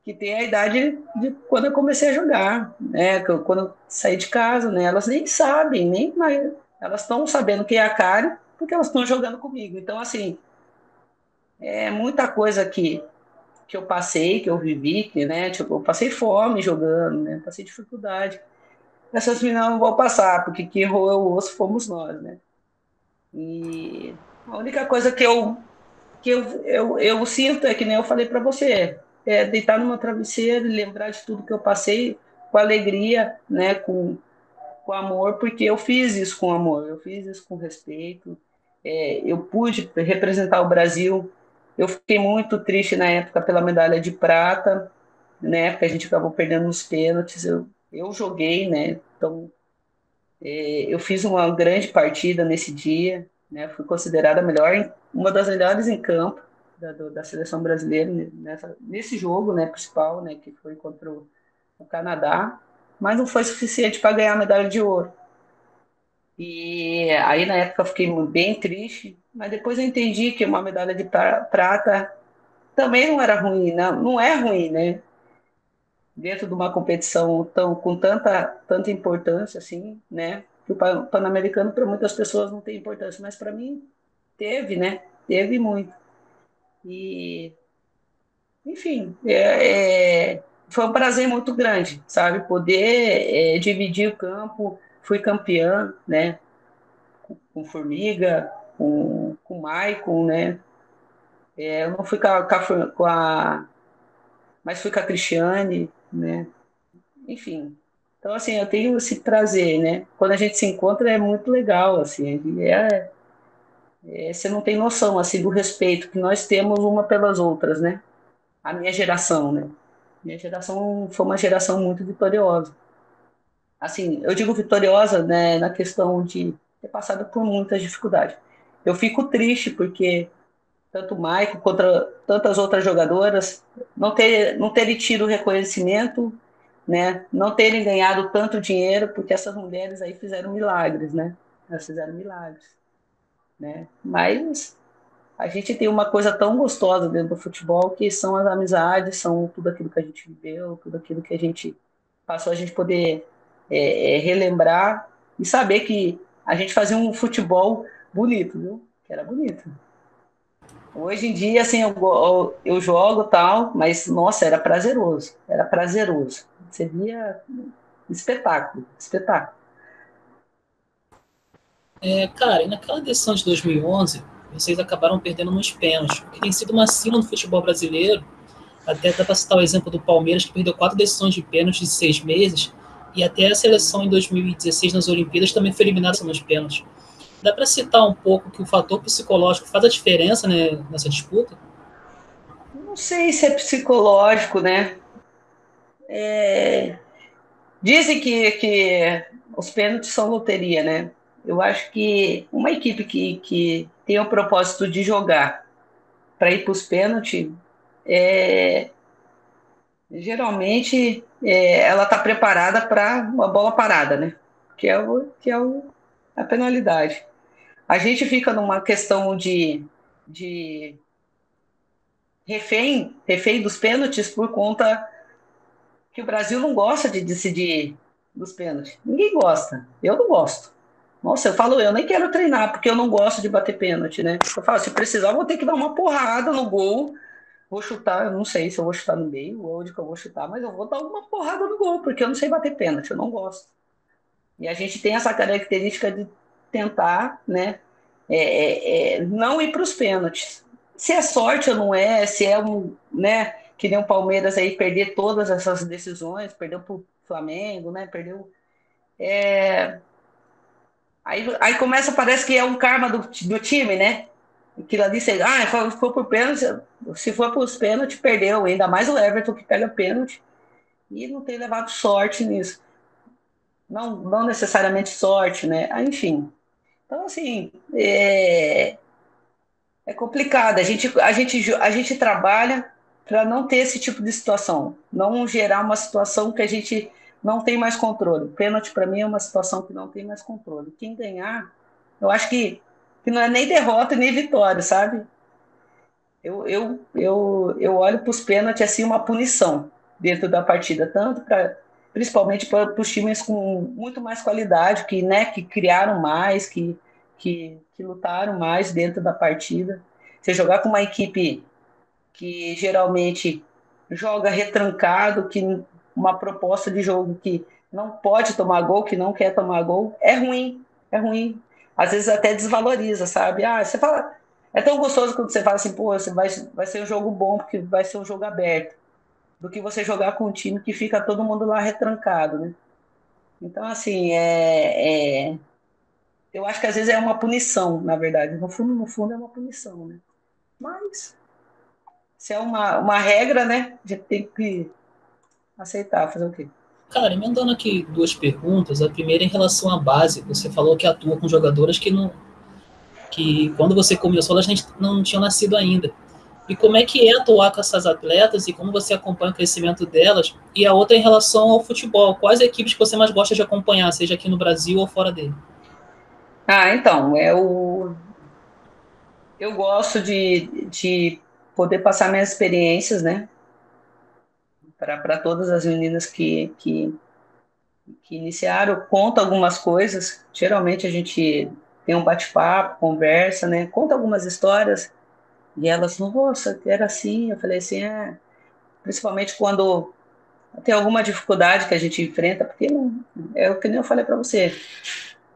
que tem a idade de quando eu comecei a jogar, né? Quando eu saí de casa, né? Elas nem sabem, elas estão sabendo quem é a Karen, porque elas estão jogando comigo. Então, assim, é muita coisa que eu passei, que eu vivi, que, né? Tipo, eu passei fome jogando, né? Passei dificuldade. Essas meninas não vão passar, porque quem roeu o osso fomos nós, né? E a única coisa que eu sinto é que nem eu falei para você, é deitar numa travesseira e lembrar de tudo que eu passei com alegria, né, com amor, porque eu fiz isso com amor, eu fiz isso com respeito, eu pude representar o Brasil. Eu fiquei muito triste na época pela medalha de prata, né, porque a gente acabou perdendo os pênaltis. Eu joguei, né, então eu fiz uma grande partida nesse dia, né? Fui considerada uma das melhores em campo da seleção brasileira nesse jogo, né, principal, né, que foi contra o Canadá, mas não foi suficiente para ganhar a medalha de ouro. E aí na época eu fiquei bem triste, mas depois eu entendi que uma medalha de prata também não era ruim, não é ruim, né? Dentro de uma competição com tanta importância assim, né? Que o Pan-Americano para muitas pessoas não tem importância, mas para mim Teve, né? Teve muito. E, enfim, foi um prazer muito grande, sabe? Poder dividir o campo. Fui campeã, né? Com Formiga, com o Maicon, né? Eu não fui mas fui com a Cristiane, né? Enfim. Então, assim, eu tenho esse prazer, né? Quando a gente se encontra é muito legal, assim. Você não tem noção, assim, do respeito que nós temos uma pelas outras, né? A minha geração, né? Minha geração foi uma geração muito vitoriosa. Assim, eu digo vitoriosa, né, na questão de ter passado por muitas dificuldades. Eu fico triste porque tanto o Maicon quanto tantas outras jogadoras não terem tido reconhecimento, né? Não terem ganhado tanto dinheiro, porque essas mulheres aí fizeram milagres, né? Elas fizeram milagres, né? Mas a gente tem uma coisa tão gostosa dentro do futebol que são as amizades, são tudo aquilo que a gente viveu, tudo aquilo que a gente passou, a gente poder relembrar e saber que a gente fazia um futebol bonito, viu? Que era bonito. Hoje em dia, assim, eu jogo tal, mas, nossa, era prazeroso. Era prazeroso. Você via espetáculo, espetáculo. Cara, e naquela decisão de 2011, vocês acabaram perdendo nos pênaltis, o que tem sido uma sina no futebol brasileiro. Até dá para citar o exemplo do Palmeiras, que perdeu 4 decisões de pênaltis em 6 meses, e até a seleção em 2016 nas Olimpíadas também foi eliminada nos pênaltis. Dá para citar um pouco que o fator psicológico faz a diferença, né, nessa disputa? Não sei se é psicológico, né? Dizem que os pênaltis são loteria, né? Eu acho que uma equipe que tem o propósito de jogar para ir para os pênaltis, geralmente ela está preparada para uma bola parada, né? A penalidade. A gente fica numa questão de refém dos pênaltis por conta que o Brasil não gosta de decidir dos pênaltis. Ninguém gosta. Eu não gosto. Nossa, eu nem quero treinar, porque eu não gosto de bater pênalti, né? Eu falo, se precisar, eu vou ter que dar uma porrada no gol. Vou chutar, eu não sei se eu vou chutar no meio ou onde que eu vou chutar, mas eu vou dar uma porrada no gol, porque eu não sei bater pênalti, eu não gosto. E a gente tem essa característica de tentar, né, não ir para os pênaltis. Se é sorte ou não é, se é né, que nem o Palmeiras aí perder todas essas decisões, perdeu para o Flamengo, né, perdeu. Aí começa, parece que é um karma do time, né? Aquilo ali, se for por pênalti, se for para os pênaltis, perdeu. Ainda mais o Everton que pega pênalti e não tem levado sorte nisso. Não necessariamente sorte, né? Enfim. Então, assim, é complicado. A gente trabalha para não ter esse tipo de situação, não gerar uma situação que a gente não tem mais controle. O pênalti, para mim, é uma situação que não tem mais controle. Quem ganhar, eu acho que não é nem derrota nem vitória, sabe? Eu olho para os pênaltis assim uma punição dentro da partida, principalmente para os times com muito mais qualidade, que criaram mais, que lutaram mais dentro da partida. Você jogar com uma equipe que geralmente joga retrancado, que uma proposta de jogo que não pode tomar gol, que não quer tomar gol, é ruim, é ruim. Às vezes até desvaloriza, sabe? Você fala, é tão gostoso quando você fala assim, pô, vai ser um jogo bom, porque vai ser um jogo aberto, do que você jogar com um time que fica todo mundo lá retrancado, né? Então, assim, eu acho que às vezes é uma punição, na verdade. No fundo é uma punição, né? Mas se é uma regra, né? A gente tem que aceitar, fazer o quê? Cara, emendando aqui 2 perguntas. A primeira em relação à base. Você falou que atua com jogadoras que quando você começou elas não tinham nascido ainda. E como é que é atuar com essas atletas e como você acompanha o crescimento delas? E a outra em relação ao futebol. Quais equipes que você mais gosta de acompanhar, seja aqui no Brasil ou fora dele? Então, eu gosto de poder passar minhas experiências, né, para todas as meninas que iniciaram. Eu conto algumas coisas. Geralmente a gente tem um bate-papo, conversa, né? Conta algumas histórias. E elas, nossa, era assim. Eu falei assim, principalmente quando tem alguma dificuldade que a gente enfrenta, porque não, é o que nem eu falei para você.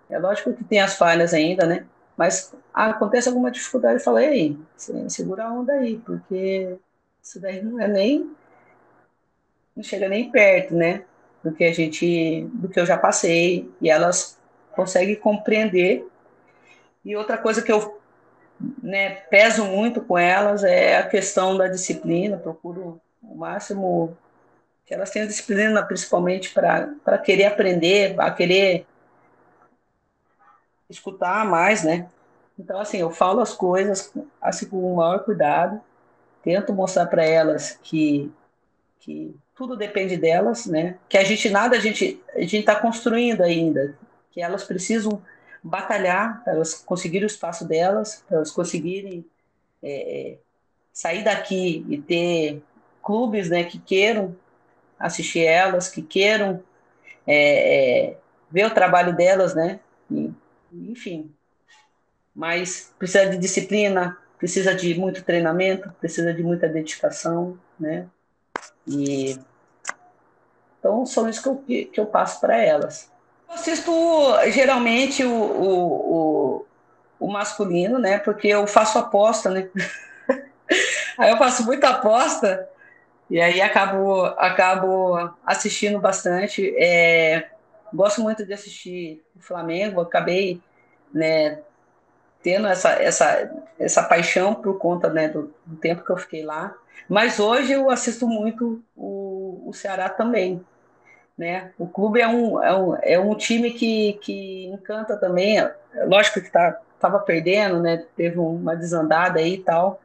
É lógico que tem as falhas ainda, né? Mas acontece alguma dificuldade, eu falei, aí, segura a onda aí, porque isso daí não chega nem perto, né? Do que eu já passei, e elas conseguem compreender. E outra coisa que eu, né, peso muito com elas é a questão da disciplina, procuro o máximo que elas tenham disciplina, principalmente para querer aprender, a querer escutar mais, né? Então, assim, eu falo as coisas assim com o maior cuidado, tento mostrar para elas que tudo depende delas, né? Que a gente está construindo ainda, que elas precisam batalhar para elas conseguirem o espaço delas, para elas conseguirem sair daqui e ter clubes, né, que queiram assistir elas, que queiram ver o trabalho delas, né? E, enfim, mas precisa de disciplina, precisa de muito treinamento, precisa de muita dedicação, né? E então são isso que eu passo para elas. Eu assisto geralmente o masculino, né? Porque eu faço aposta, né? Aí eu faço muita aposta e aí acabo assistindo bastante. Gosto muito de assistir o Flamengo, acabei, né, tendo essa paixão por conta, né, do tempo que eu fiquei lá. Mas hoje eu assisto muito o Ceará também, né? O clube é um time que encanta também. Lógico que estava perdendo, né? Teve uma desandada aí e tal.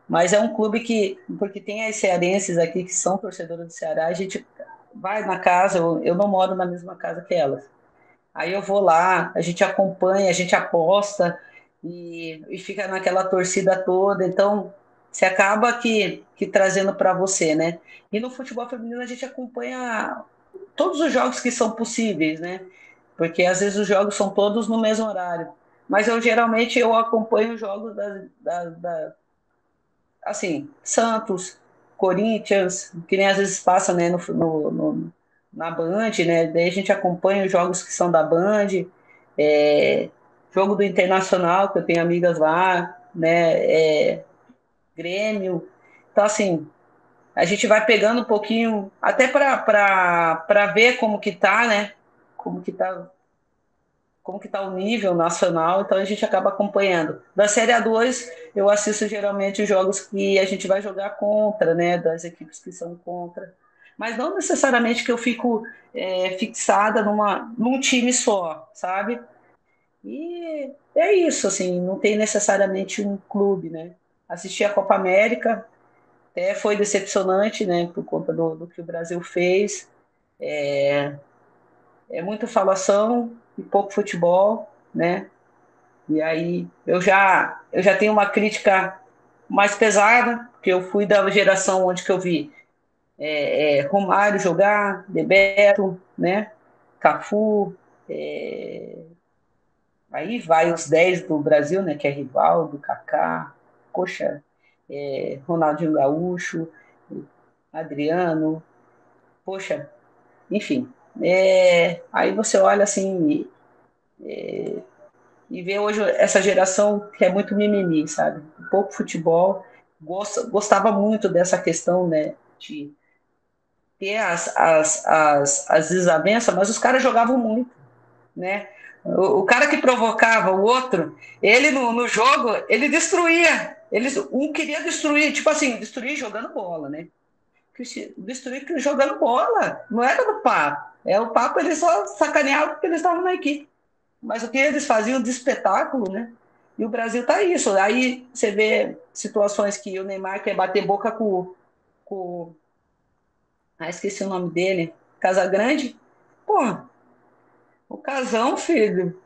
Mas é um clube porque tem as cearenses aqui que são torcedoras do Ceará, a gente vai na casa, eu não moro na mesma casa que elas. Aí eu vou lá, a gente acompanha, a gente aposta e fica naquela torcida toda. Então, você acaba que trazendo para você, né? E no futebol feminino a gente acompanha todos os jogos que são possíveis, né? Porque às vezes os jogos são todos no mesmo horário. Mas geralmente eu acompanho os jogos assim, Santos, Corinthians, que nem às vezes passa, né, na Band, né? Daí a gente acompanha os jogos que são da Band, é, jogo do Internacional, que eu tenho amigas lá, né? Grêmio. Então, assim, a gente vai pegando um pouquinho, até para ver como que tá, né? Como que tá como que está o nível nacional, então a gente acaba acompanhando. Da Série A2, eu assisto geralmente os jogos que a gente vai jogar contra, né, das equipes que são contra. Mas não necessariamente que eu fico fixada num time só, sabe? E é isso, assim, não tem necessariamente um clube, né? Assisti a Copa América, até foi decepcionante, né, por conta do que o Brasil fez. É muita falação e pouco futebol, né? E aí eu já tenho uma crítica mais pesada, porque eu fui da geração onde que eu vi Romário jogar, Bebeto, né? Cafu, aí vai os 10 do Brasil, né? Que é Rivaldo, Kaká, poxa, Ronaldinho Gaúcho, Adriano, poxa, enfim. Aí você olha assim e ver hoje essa geração que é muito mimimi, sabe? Pouco futebol. Gostava muito dessa questão, né? De ter as desavenças, mas os caras jogavam muito, né? O cara que provocava o outro, ele no jogo, ele destruía. Um queria destruir, tipo assim, destruir jogando bola, né? Destruir jogando bola. Não era no papo. O papo eles só sacaneavam porque eles estavam na equipe. Mas o que eles faziam de espetáculo, né? E o Brasil tá isso. Aí você vê situações que o Neymar quer bater boca com esqueci o nome dele, Casagrande. Pô, o Casão, filho,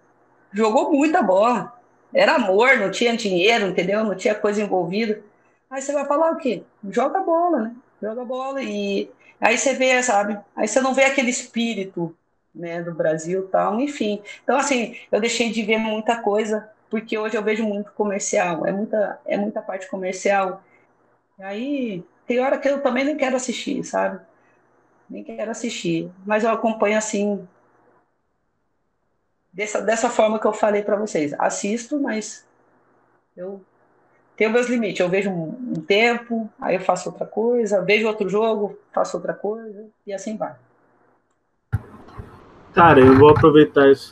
jogou muita bola. Era amor, não tinha dinheiro, entendeu? Não tinha coisa envolvida. Aí você vai falar o quê? Joga bola, né? Joga bola e aí você vê, sabe? Aí você não vê aquele espírito, né, do Brasil e tal, enfim. Então, assim, eu deixei de ver muita coisa, porque hoje eu vejo muito comercial, é muita parte comercial. Aí, tem hora que eu também nem quero assistir, sabe? Nem quero assistir. Mas eu acompanho, assim, dessa forma que eu falei para vocês. Assisto, mas eu tenho meus limites. Eu vejo um tempo, aí eu faço outra coisa, vejo outro jogo, faço outra coisa, e assim vai. Cara, eu vou aproveitar isso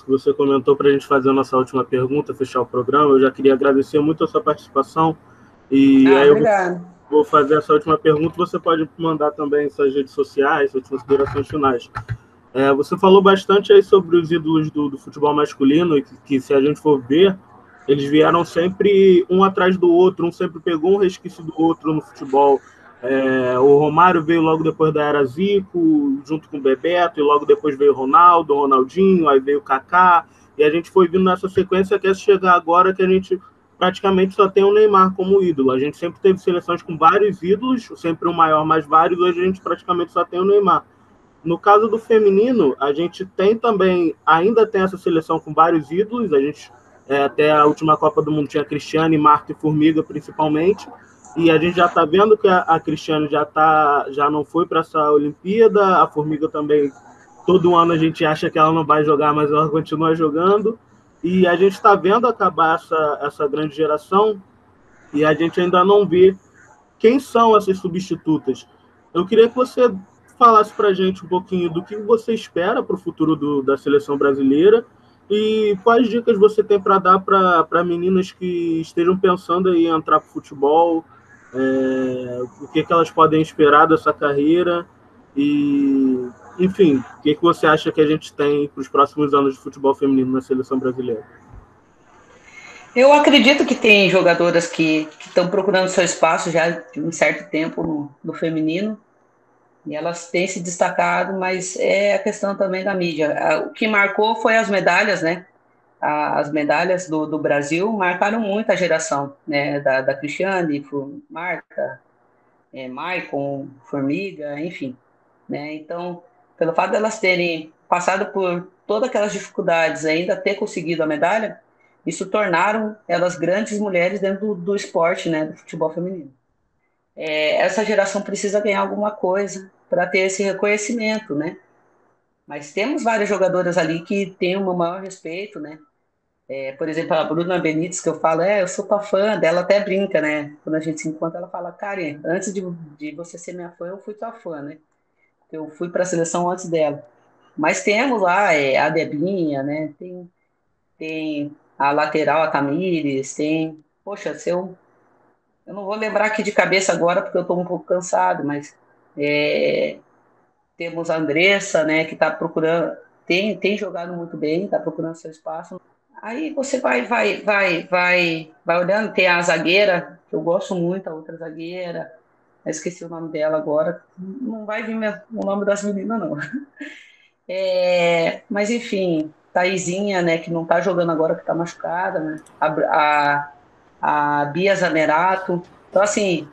que você comentou para a gente fazer a nossa última pergunta, fechar o programa. Eu já queria agradecer muito a sua participação. E Ah, aí eu obrigada. vou fazer essa última pergunta. Você pode mandar também suas redes sociais, suas considerações finais. Você falou bastante aí sobre os ídolos do futebol masculino, e que se a gente for ver, eles vieram sempre um atrás do outro, um sempre pegou um resquício do outro no futebol. O Romário veio logo depois da era Zico, junto com o Bebeto, e logo depois veio o Ronaldo, o Ronaldinho, aí veio o Kaká, e a gente foi vindo nessa sequência que é chegar agora que a gente praticamente só tem o Neymar como ídolo. A gente sempre teve seleções com vários ídolos, sempre o maior, mas vários, hoje a gente praticamente só tem o Neymar. No caso do feminino, a gente tem também, ainda tem essa seleção com vários ídolos, a gente até a última Copa do Mundo tinha Cristiane, Marta e Formiga principalmente, e a gente já está vendo que a Cristiane já não foi para essa Olimpíada, a Formiga também, todo ano a gente acha que ela não vai jogar, mas ela continua jogando, e a gente está vendo acabar essa grande geração, e a gente ainda não vê quem são essas substitutas. Eu queria que você falasse para a gente um pouquinho do que você espera para o futuro da seleção brasileira e quais dicas você tem para dar para meninas que estejam pensando em entrar para o futebol, o que elas podem esperar dessa carreira e, enfim, o que você acha que a gente tem para os próximos anos de futebol feminino na seleção brasileira? Eu acredito que tem jogadoras que estão procurando seu espaço já de um certo tempo no feminino, e elas têm se destacado, mas é a questão também da mídia. O que marcou foi as medalhas, né? As medalhas do Brasil marcaram muito a geração, né? Da Cristiane, Marta, Maicon, Formiga, enfim. Né? Então, pelo fato de elas terem passado por todas aquelas dificuldades, ainda ter conseguido a medalha, isso tornaram elas grandes mulheres dentro do esporte, né? Do futebol feminino. Essa geração precisa ganhar alguma coisa para ter esse reconhecimento, né? Mas temos várias jogadoras ali que têm um maior respeito, né? Por exemplo, a Bruna Benítez, que eu falo, eu sou tua fã, dela até brinca, né? Quando a gente se encontra, ela fala, Karen, antes de você ser minha fã, eu fui tua fã, né? Eu fui para a seleção antes dela. Mas temos lá a Debinha, né? Tem a lateral, a Tamires, tem. Poxa, se eu não vou lembrar aqui de cabeça agora, porque eu estou um pouco cansado, mas temos a Andressa, né, que está procurando, tem jogado muito bem, está procurando seu espaço. Aí você vai olhando, tem a zagueira, que eu gosto muito, a outra zagueira, eu esqueci o nome dela agora, não vai vir o nome das meninas, não. Mas enfim, Taizinha, né, que não está jogando agora, que está machucada, né? A Bia Zanerato. Então, assim,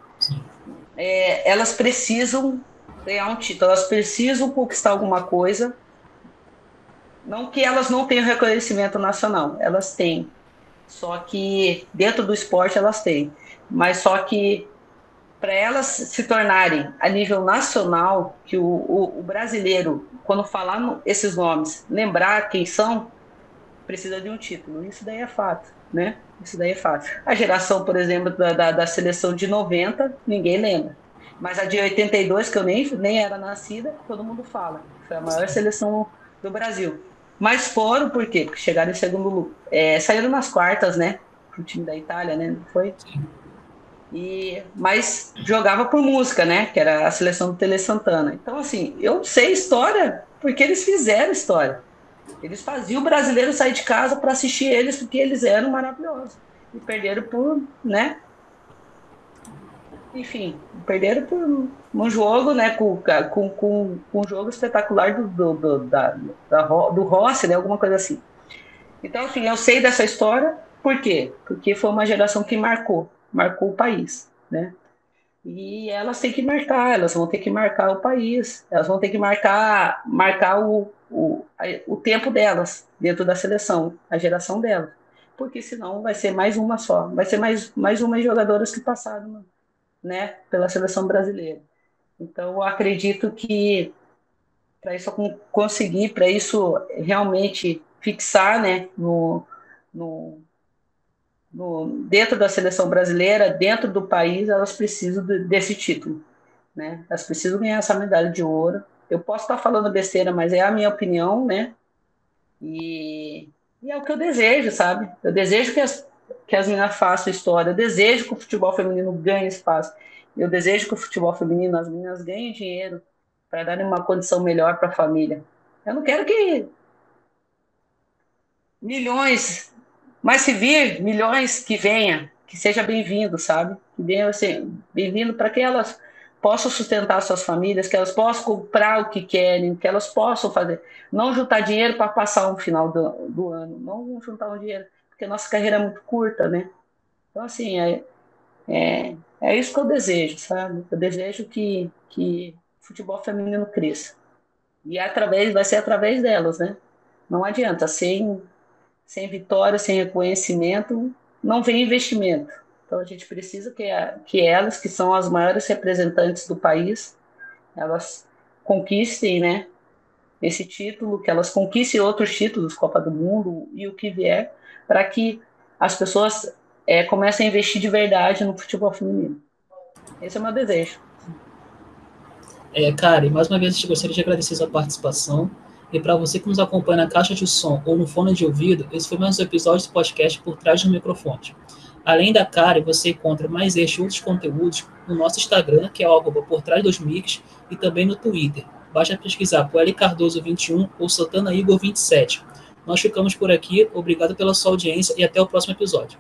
elas precisam ganhar um título, elas precisam conquistar alguma coisa. Não que elas não tenham reconhecimento nacional, elas têm. Só que dentro do esporte elas têm. Mas só que para elas se tornarem a nível nacional, que o brasileiro, quando falar esses nomes, lembrar quem são, precisa de um título. Isso daí é fato, né? Isso daí é fato. A geração, por exemplo, da seleção de 90, ninguém lembra. Mas a de 82, que eu nem era nascida, todo mundo fala. Foi a maior seleção do Brasil. Mas foram, por quê? Porque chegaram em segundo lugar. Saíram nas quartas, né? Pro time da Itália, né? Não foi? Mas jogava por música, né? Que era a seleção do Tele Santana. Então, assim, eu sei história porque eles fizeram história. Eles faziam o brasileiro sair de casa para assistir eles porque eles eram maravilhosos. E perderam por, né? Enfim, perderam por um jogo, né? Com um jogo espetacular do Rossi, né? Alguma coisa assim. Então, assim, eu sei dessa história, por quê? Porque foi uma geração que marcou o país, né? E elas têm que marcar, elas vão ter que marcar o país, elas vão ter que marcar o tempo delas dentro da seleção, a geração delas. Porque senão vai ser mais uma só, vai ser mais umas jogadoras que passaram, né, pela seleção brasileira. Então, eu acredito que para isso conseguir, para isso realmente fixar, né, no, dentro da seleção brasileira, dentro do país, elas precisam desse título, né? Elas precisam ganhar essa medalha de ouro. Eu posso estar falando besteira, mas é a minha opinião, né? E é o que eu desejo, sabe? Eu desejo que as meninas façam história, eu desejo que o futebol feminino ganhe espaço, eu desejo que o futebol feminino, as meninas ganhem dinheiro para darem uma condição melhor para a família. Eu não quero que milhões, mas se vir milhões que venha, que seja bem-vindo, sabe? Que venha assim, bem-vindo para que elas possam sustentar suas famílias, que elas possam comprar o que querem, que elas possam fazer. Não juntar dinheiro para passar um final do ano, não juntar um dinheiro, porque a nossa carreira é muito curta, né? Então, assim, é isso que eu desejo, sabe? Eu desejo que o futebol feminino cresça. E vai ser através delas, né? Não adianta, sem vitória, sem reconhecimento, não vem investimento. Então a gente precisa que elas, que são as maiores representantes do país, elas conquistem, né, esse título, que elas conquistem outros títulos, Copa do Mundo e o que vier, para que as pessoas comecem a investir de verdade no futebol feminino. Esse é o meu desejo. Cara, e mais uma vez eu gostaria de agradecer a sua participação. E para você que nos acompanha na caixa de som ou no fone de ouvido, esse foi mais um episódio do podcast Por Trás do Microfone. Além da Karen, você encontra mais este e outros conteúdos no nosso Instagram, que é o Por Trás dos Mics, e também no Twitter. Basta pesquisar por L Cardoso 21 ou Santana Igor 27. Nós ficamos por aqui, obrigado pela sua audiência e até o próximo episódio.